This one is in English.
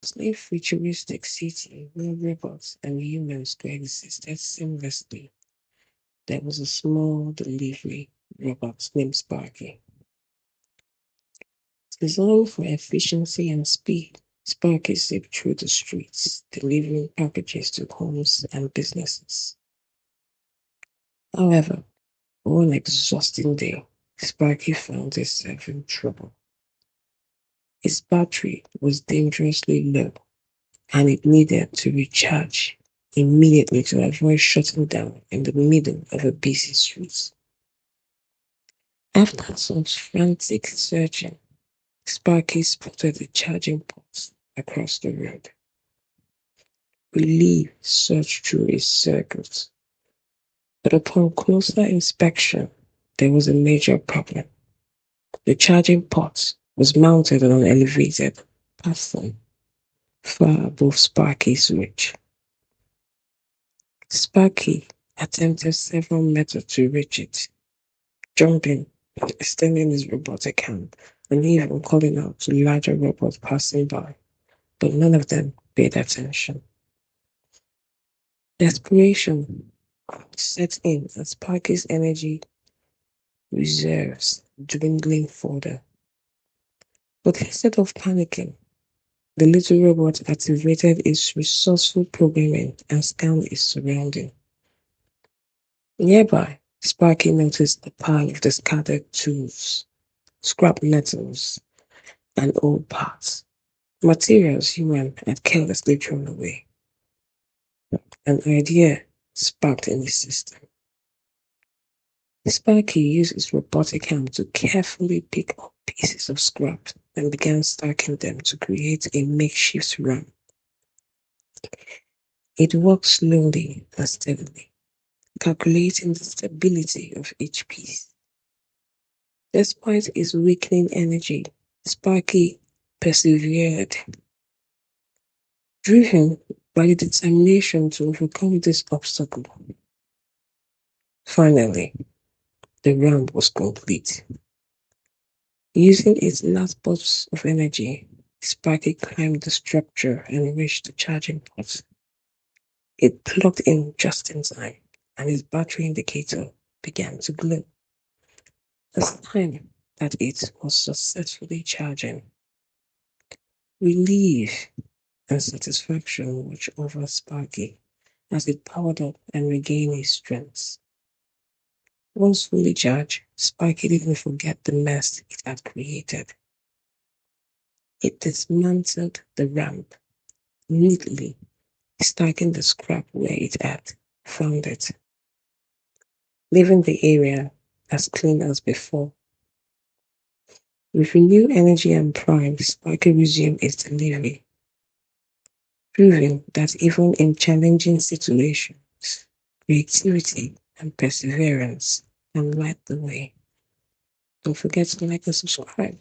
bustling futuristic city where robots and humans coexisted seamlessly, there was a small delivery robot named Sparky. Designed for efficiency and speed, Sparky zipped through the streets, delivering packages to homes and businesses. However, one exhausting day, Sparky found himself in trouble. His battery was dangerously low, and it needed to recharge immediately to avoid shutting down in the middle of a busy street. After some frantic searching, Sparky spotted a charging port across the road. Relief searched through his circuit, but upon closer inspection, there was a major problem. The charging port was mounted on an elevated platform far above Sparky's reach. Sparky attempted several methods to reach it, jumping, extending his robotic hand, and even calling out to larger robots passing by, but none of them paid attention. Desperation set in as Sparky's energy reserves dwindling further. But instead of panicking, the little robot activated its resourceful programming and scanned its surroundings. Nearby, Sparky noticed a pile of discarded tools, scrap metals, and old parts, materials human had carelessly thrown away. An idea sparked in his system. Sparky used his robotic hand to carefully pick up pieces of scrap and began stacking them to create a makeshift ramp. It worked slowly and steadily, calculating the stability of each piece. Despite his weakening energy, Sparky persevered, driven by the determination to overcome this obstacle. Finally, the ramp was complete. Using its last burst of energy, Sparky climbed the structure and reached the charging port. It plugged in just in time, and his battery indicator began to glow, a sign that it was successfully charging. Relief and satisfaction watched over Sparky as it powered up and regained his strength. Once fully charged, Sparky didn't forget the mess it had created. It dismantled the ramp neatly, stacking the scrap where it had found it, leaving the area as clean as before. With renewed energy and pride, Sparky resumed its delivery, proving that even in challenging situations, creativity and perseverance can light the way. Don't forget to like and subscribe.